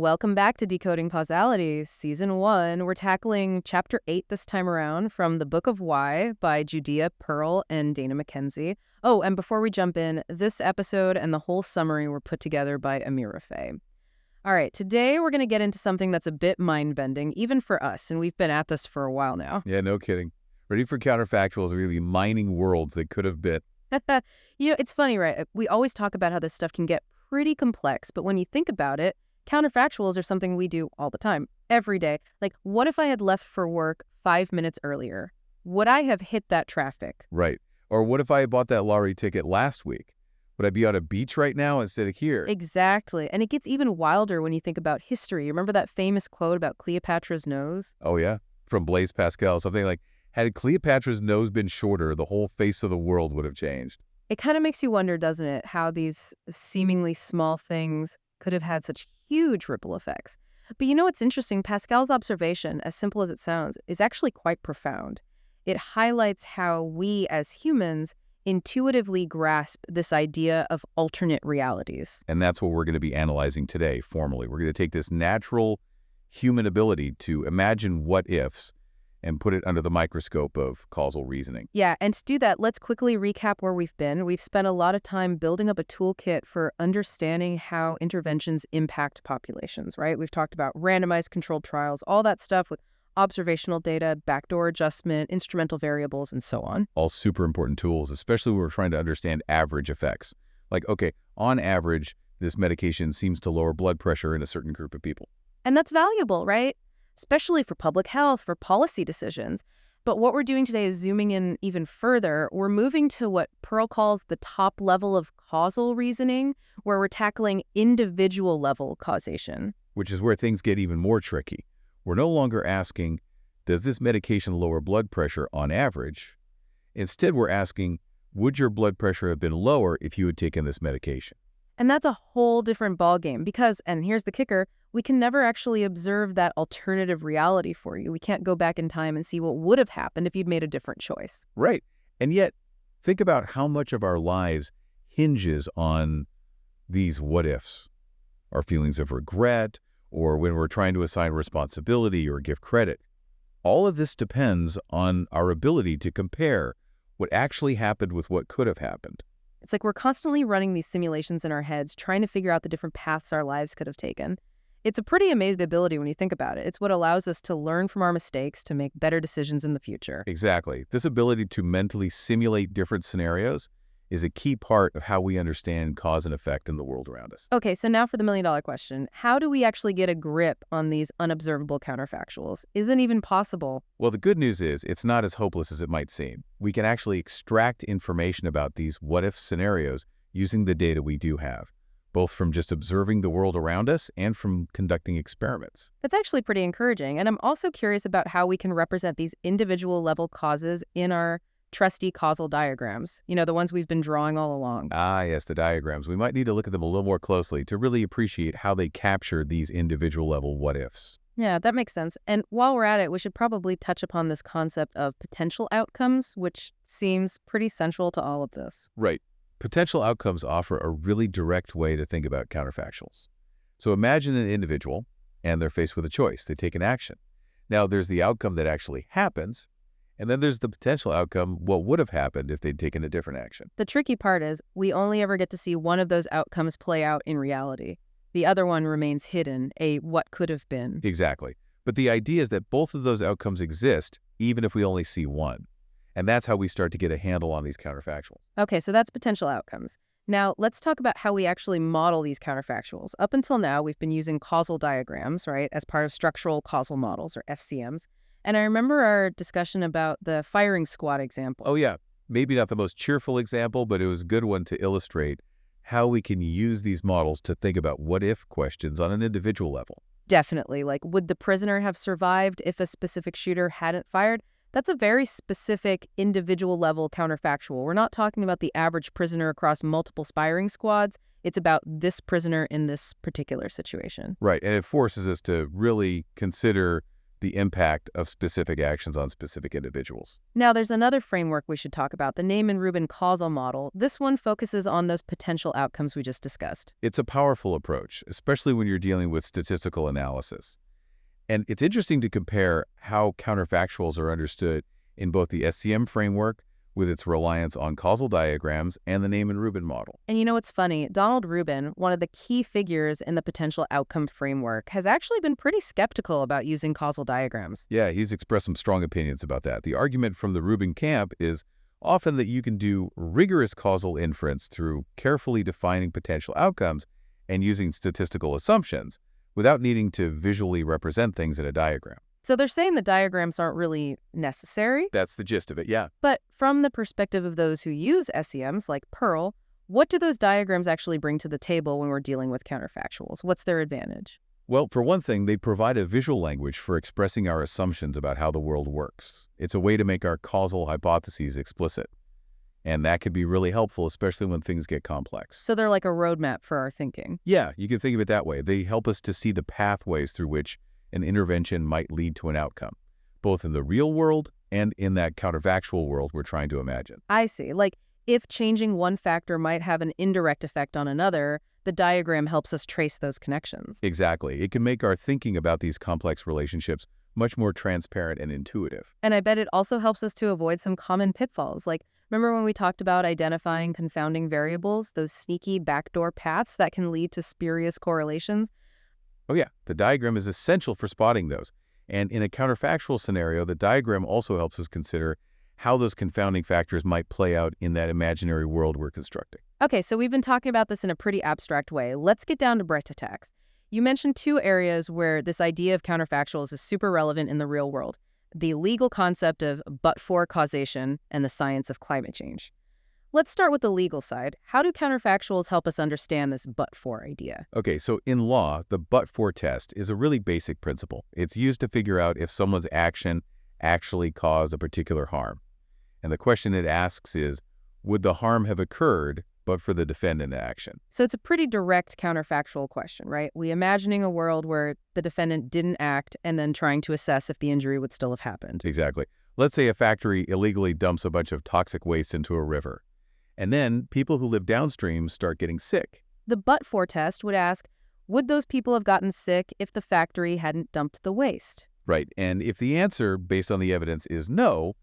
Welcome back to Decoding Causality, Season 1. We're tackling Chapter 8 this time around from the Book of Why by Judea Pearl and Dana McKenzie. Oh, and before we jump in, this episode and the whole summary were put together by Amira Faye. All right, today we're going to get into something that's a bit mind-bending, even for us, and we've been at this for a while now. Yeah, no kidding. Ready for counterfactuals? We're going to be mining worlds that could have been. It's funny, right? We always talk about how this stuff can get pretty complex, but when you think about it, counterfactuals are something we do all the time, every day. Like, what if I had left for work 5 minutes earlier? Would I have hit that traffic? Right. Or what if I had bought that lottery ticket last week? Would I be on a beach right now instead of here? Exactly. And it gets even wilder when you think about history. Remember that famous quote about Cleopatra's nose? Oh, yeah. From Blaise Pascal. Something like, had Cleopatra's nose been shorter, the whole face of the world would have changed. It kind of makes you wonder, doesn't it, how these seemingly small things could have had such huge ripple effects. But you know what's interesting? Pascal's observation, as simple as it sounds, is actually quite profound. It highlights how we as humans intuitively grasp this idea of alternate realities. And that's what we're going to be analyzing today, formally. We're going to take this natural human ability to imagine what-ifs and put it under the microscope of causal reasoning. Yeah, and to do that, let's quickly recap where we've been. We've spent a lot of time building up a toolkit for understanding how interventions impact populations, right? We've talked about randomized controlled trials, all that stuff with observational data, backdoor adjustment, instrumental variables, and so on. All super important tools, especially when we're trying to understand average effects. Like, okay, on average, this medication seems to lower blood pressure in a certain group of people. And that's valuable, right? Especially for public health, for policy decisions. But what we're doing today is zooming in even further. We're moving to what Pearl calls the top level of causal reasoning, where we're tackling individual level causation. Which is where things get even more tricky. We're no longer asking, does this medication lower blood pressure on average? Instead, we're asking, would your blood pressure have been lower if you had taken this medication? And that's a whole different ballgame because, and here's the kicker, we can never actually observe that alternative reality for you. We can't go back in time and see what would have happened if you'd made a different choice. Right. And yet, think about how much of our lives hinges on these what-ifs. Our feelings of regret, or when we're trying to assign responsibility or give credit. All of this depends on our ability to compare what actually happened with what could have happened. It's like we're constantly running these simulations in our heads, trying to figure out the different paths our lives could have taken. It's a pretty amazing ability when you think about it. It's what allows us to learn from our mistakes to make better decisions in the future. Exactly. This ability to mentally simulate different scenarios is a key part of how we understand cause and effect in the world around us. Okay, so now for the million-dollar question. How do we actually get a grip on these unobservable counterfactuals? Is it even possible? Well, the good news is it's not as hopeless as it might seem. We can actually extract information about these what-if scenarios using the data we do have, both from just observing the world around us and from conducting experiments. That's actually pretty encouraging. And I'm also curious about how we can represent these individual level causes in our trusty causal diagrams, the ones we've been drawing all along. Ah, yes, the diagrams. We might need to look at them a little more closely to really appreciate how they capture these individual level what-ifs. Yeah, that makes sense. And while we're at it, we should probably touch upon this concept of potential outcomes, which seems pretty central to all of this. Right. Potential outcomes offer a really direct way to think about counterfactuals. So imagine an individual, and they're faced with a choice. They take an action. Now, there's the outcome that actually happens, and then there's the potential outcome, what would have happened if they'd taken a different action. The tricky part is we only ever get to see one of those outcomes play out in reality. The other one remains hidden, a what could have been. Exactly. But the idea is that both of those outcomes exist, even if we only see one. And that's how we start to get a handle on these counterfactuals. Okay, so that's potential outcomes. Now, let's talk about how we actually model these counterfactuals. Up until now, we've been using causal diagrams, right, as part of structural causal models, or FCMs. And I remember our discussion about the firing squad example. Oh, yeah. Maybe not the most cheerful example, but it was a good one to illustrate how we can use these models to think about what-if questions on an individual level. Definitely. Like, would the prisoner have survived if a specific shooter hadn't fired? That's a very specific individual level counterfactual. We're not talking about the average prisoner across multiple firing squads. It's about this prisoner in this particular situation. Right. And it forces us to really consider the impact of specific actions on specific individuals. Now, there's another framework we should talk about, the Neyman-Rubin causal model. This one focuses on those potential outcomes we just discussed. It's a powerful approach, especially when you're dealing with statistical analysis. And it's interesting to compare how counterfactuals are understood in both the SCM framework, with its reliance on causal diagrams, and the Neyman-Rubin model. And you know what's funny? Donald Rubin, one of the key figures in the potential outcome framework, has actually been pretty skeptical about using causal diagrams. Yeah, he's expressed some strong opinions about that. The argument from the Rubin camp is often that you can do rigorous causal inference through carefully defining potential outcomes and using statistical assumptions without needing to visually represent things in a diagram. So they're saying the diagrams aren't really necessary. That's the gist of it, yeah. But from the perspective of those who use SEMs, like Pearl, what do those diagrams actually bring to the table when we're dealing with counterfactuals? What's their advantage? Well, for one thing, they provide a visual language for expressing our assumptions about how the world works. It's a way to make our causal hypotheses explicit. And that could be really helpful, especially when things get complex. So they're like a roadmap for our thinking. Yeah, you can think of it that way. They help us to see the pathways through which an intervention might lead to an outcome, both in the real world and in that counterfactual world we're trying to imagine. I see. Like, if changing one factor might have an indirect effect on another, the diagram helps us trace those connections. Exactly. It can make our thinking about these complex relationships much more transparent and intuitive. And I bet it also helps us to avoid some common pitfalls. Like, remember when we talked about identifying confounding variables, those sneaky backdoor paths that can lead to spurious correlations? Oh yeah, the diagram is essential for spotting those. And in a counterfactual scenario, the diagram also helps us consider how those confounding factors might play out in that imaginary world we're constructing. Okay, so we've been talking about this in a pretty abstract way. Let's get down to brass-tacks. You mentioned two areas where this idea of counterfactuals is super relevant in the real world: the legal concept of but-for causation and the science of climate change. Let's start with the legal side. How do counterfactuals help us understand this but-for idea? Okay, so in law, the but-for test is a really basic principle. It's used to figure out if someone's action actually caused a particular harm. And the question it asks is, would the harm have occurred but for the defendant action? So it's a pretty direct counterfactual question, right? We're imagining a world where the defendant didn't act and then trying to assess if the injury would still have happened. Exactly. Let's say a factory illegally dumps a bunch of toxic waste into a river. And then people who live downstream start getting sick. The but-for test would ask, would those people have gotten sick if the factory hadn't dumped the waste? Right. And if the answer, based on the evidence, is no,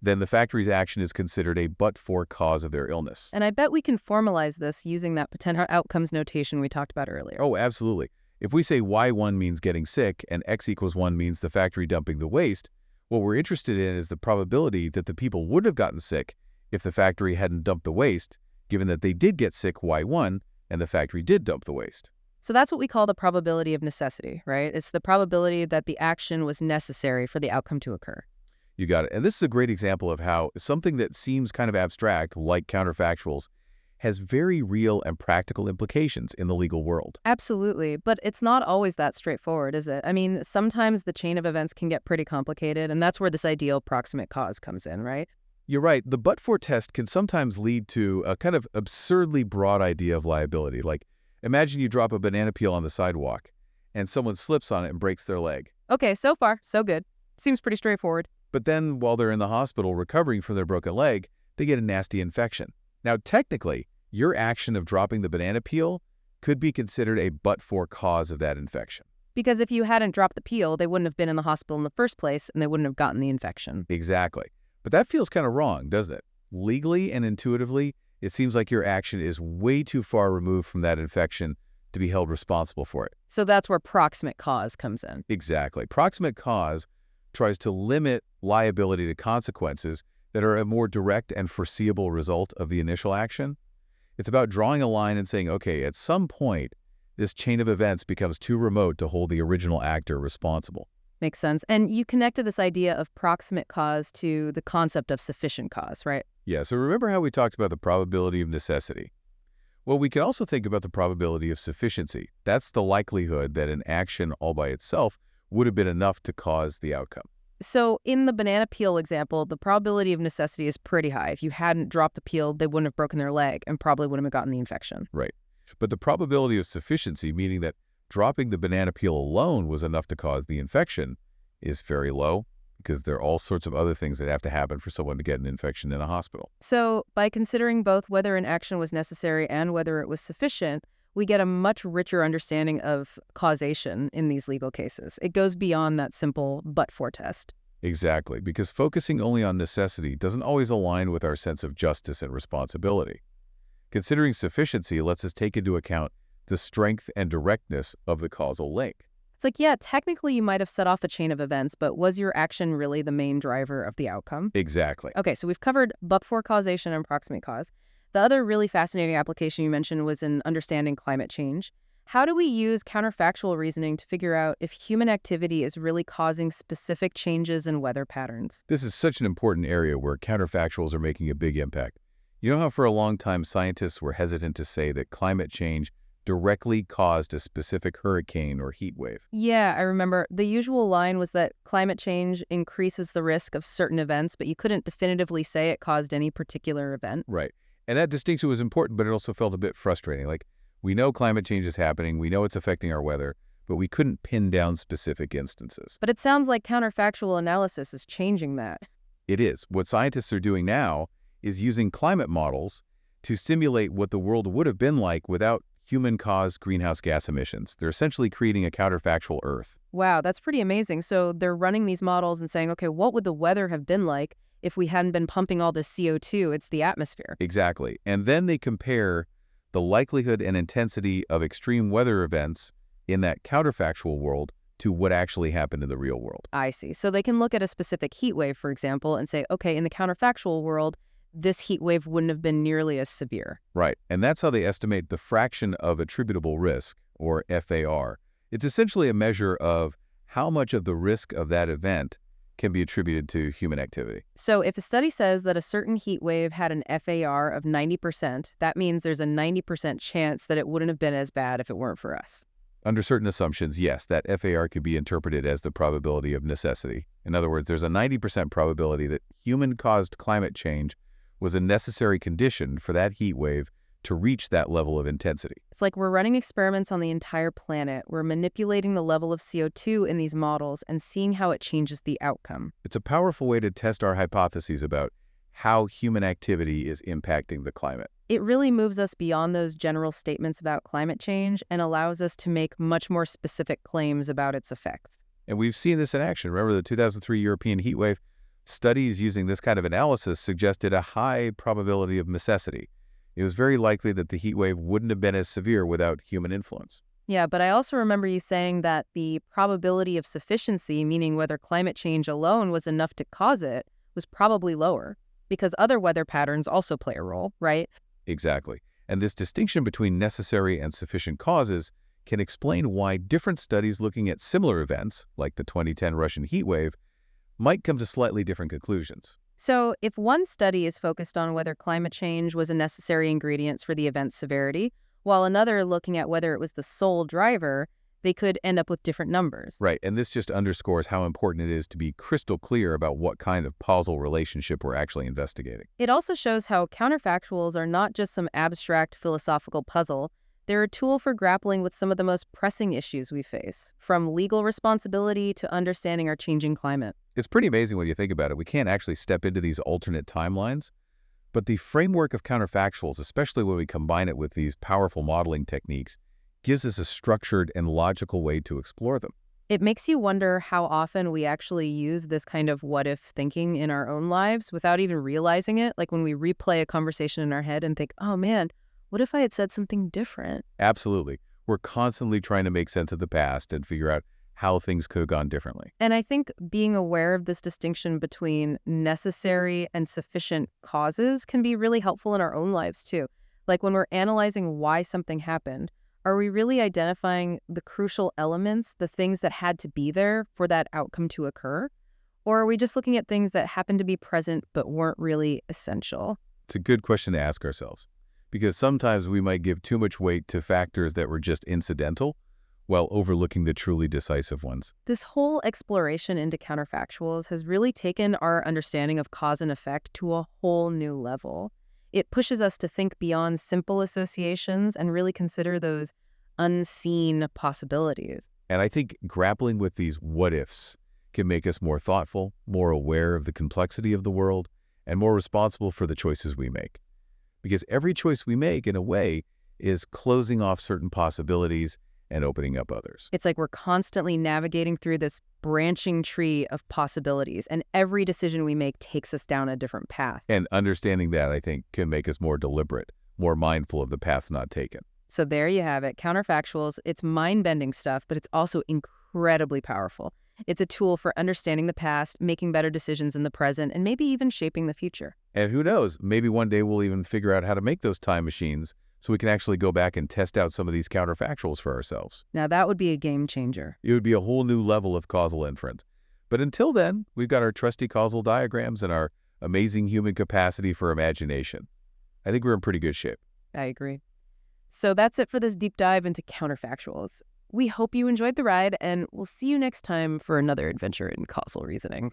then the factory's action is considered a but-for cause of their illness. And I bet we can formalize this using that potential outcomes notation we talked about earlier. Oh, absolutely. If we say Y1 means getting sick and X equals 1 means the factory dumping the waste, what we're interested in is the probability that the people would have gotten sick if the factory hadn't dumped the waste, given that they did get sick Y1 and the factory did dump the waste. So that's what we call the probability of necessity, right? It's the probability that the action was necessary for the outcome to occur. You got it. And this is a great example of how something that seems kind of abstract, like counterfactuals, has very real and practical implications in the legal world. Absolutely. But it's not always that straightforward, is it? I mean, sometimes the chain of events can get pretty complicated, and that's where this ideal proximate cause comes in, right? You're right. The but-for test can sometimes lead to a kind of absurdly broad idea of liability. Like, imagine you drop a banana peel on the sidewalk and someone slips on it and breaks their leg. Okay, so far, so good. Seems pretty straightforward. But then while they're in the hospital recovering from their broken leg, they get a nasty infection. Now, technically, your action of dropping the banana peel could be considered a but-for cause of that infection. Because if you hadn't dropped the peel, they wouldn't have been in the hospital in the first place, and they wouldn't have gotten the infection. Exactly. But that feels kind of wrong, doesn't it? Legally and intuitively, it seems like your action is way too far removed from that infection to be held responsible for it. So that's where proximate cause comes in. Exactly. Proximate cause tries to limit liability to consequences that are a more direct and foreseeable result of the initial action. It's about drawing a line and saying, okay, at some point, this chain of events becomes too remote to hold the original actor responsible. Makes sense. And you connected this idea of proximate cause to the concept of sufficient cause, right? Yeah, so remember how we talked about the probability of necessity? Well, we can also think about the probability of sufficiency. That's the likelihood that an action all by itself would have been enough to cause the outcome. So in the banana peel example, the probability of necessity is pretty high. If you hadn't dropped the peel, they wouldn't have broken their leg and probably wouldn't have gotten the infection. Right. But the probability of sufficiency, meaning that dropping the banana peel alone was enough to cause the infection, is very low because there are all sorts of other things that have to happen for someone to get an infection in a hospital. So, by considering both whether an action was necessary and whether it was sufficient, we get a much richer understanding of causation in these legal cases. It goes beyond that simple but-for test. Exactly, because focusing only on necessity doesn't always align with our sense of justice and responsibility. Considering sufficiency lets us take into account the strength and directness of the causal link. It's like, yeah, technically you might have set off a chain of events, but was your action really the main driver of the outcome? Exactly. Okay, so we've covered but-for causation and proximate cause. The other really fascinating application you mentioned was in understanding climate change. How do we use counterfactual reasoning to figure out if human activity is really causing specific changes in weather patterns? This is such an important area where counterfactuals are making a big impact. You know how for a long time scientists were hesitant to say that climate change directly caused a specific hurricane or heat wave? Yeah, I remember. The usual line was that climate change increases the risk of certain events, but you couldn't definitively say it caused any particular event. Right. And that distinction was important, but it also felt a bit frustrating. Like, we know climate change is happening, we know it's affecting our weather, but we couldn't pin down specific instances. But it sounds like counterfactual analysis is changing that. It is. What scientists are doing now is using climate models to simulate what the world would have been like without human-caused greenhouse gas emissions. They're essentially creating a counterfactual Earth. Wow, that's pretty amazing. So they're running these models and saying, okay, what would the weather have been like if we hadn't been pumping all this CO2? It's the atmosphere. Exactly. And then they compare the likelihood and intensity of extreme weather events in that counterfactual world to what actually happened in the real world. I see. So they can look at a specific heat wave, for example, and say, okay, in the counterfactual world, this heat wave wouldn't have been nearly as severe. Right. And that's how they estimate the fraction of attributable risk, or FAR. It's essentially a measure of how much of the risk of that event can be attributed to human activity. So if a study says that a certain heat wave had an FAR of 90%, that means there's a 90% chance that it wouldn't have been as bad if it weren't for us. Under certain assumptions, yes, that FAR could be interpreted as the probability of necessity. In other words, there's a 90% probability that human-caused climate change was a necessary condition for that heat wave to reach that level of intensity. It's like we're running experiments on the entire planet. We're manipulating the level of CO2 in these models and seeing how it changes the outcome. It's a powerful way to test our hypotheses about how human activity is impacting the climate. It really moves us beyond those general statements about climate change and allows us to make much more specific claims about its effects. And we've seen this in action. Remember the 2003 European heat wave? Studies using this kind of analysis suggested a high probability of necessity. It was very likely that the heat wave wouldn't have been as severe without human influence. Yeah, but I also remember you saying that the probability of sufficiency, meaning whether climate change alone was enough to cause it, was probably lower because other weather patterns also play a role, right? Exactly. And this distinction between necessary and sufficient causes can explain why different studies looking at similar events, like the 2010 Russian heat wave, might come to slightly different conclusions. So if one study is focused on whether climate change was a necessary ingredient for the event's severity, while another looking at whether it was the sole driver, they could end up with different numbers. Right, and this just underscores how important it is to be crystal clear about what kind of causal relationship we're actually investigating. It also shows how counterfactuals are not just some abstract philosophical puzzle. They're a tool for grappling with some of the most pressing issues we face, from legal responsibility to understanding our changing climate. It's pretty amazing when you think about it. We can't actually step into these alternate timelines, but the framework of counterfactuals, especially when we combine it with these powerful modeling techniques, gives us a structured and logical way to explore them. It makes you wonder how often we actually use this kind of what-if thinking in our own lives without even realizing it, like when we replay a conversation in our head and think, oh man, what if I had said something different? Absolutely. We're constantly trying to make sense of the past and figure out how things could have gone differently. And I think being aware of this distinction between necessary and sufficient causes can be really helpful in our own lives too. Like when we're analyzing why something happened, are we really identifying the crucial elements, the things that had to be there for that outcome to occur? Or are we just looking at things that happen to be present but weren't really essential? It's a good question to ask ourselves, because sometimes we might give too much weight to factors that were just incidental while overlooking the truly decisive ones. This whole exploration into counterfactuals has really taken our understanding of cause and effect to a whole new level. It pushes us to think beyond simple associations and really consider those unseen possibilities. And I think grappling with these what-ifs can make us more thoughtful, more aware of the complexity of the world, and more responsible for the choices we make. Because every choice we make, in a way, is closing off certain possibilities and opening up others. It's like we're constantly navigating through this branching tree of possibilities, and every decision we make takes us down a different path. And understanding that, I think, can make us more deliberate, more mindful of the path not taken. So there you have it, Counterfactuals. It's mind-bending stuff, but it's also incredibly powerful. It's a tool for understanding the past, making better decisions in the present, and maybe even shaping the future. And who knows, maybe one day we'll even figure out how to make those time machines so we can actually go back and test out some of these counterfactuals for ourselves. Now that would be a game changer. It would be a whole new level of causal inference. But until then, we've got our trusty causal diagrams and our amazing human capacity for imagination. I think we're in pretty good shape. I agree. So that's it for this deep dive into counterfactuals. We hope you enjoyed the ride, and we'll see you next time for another adventure in causal reasoning.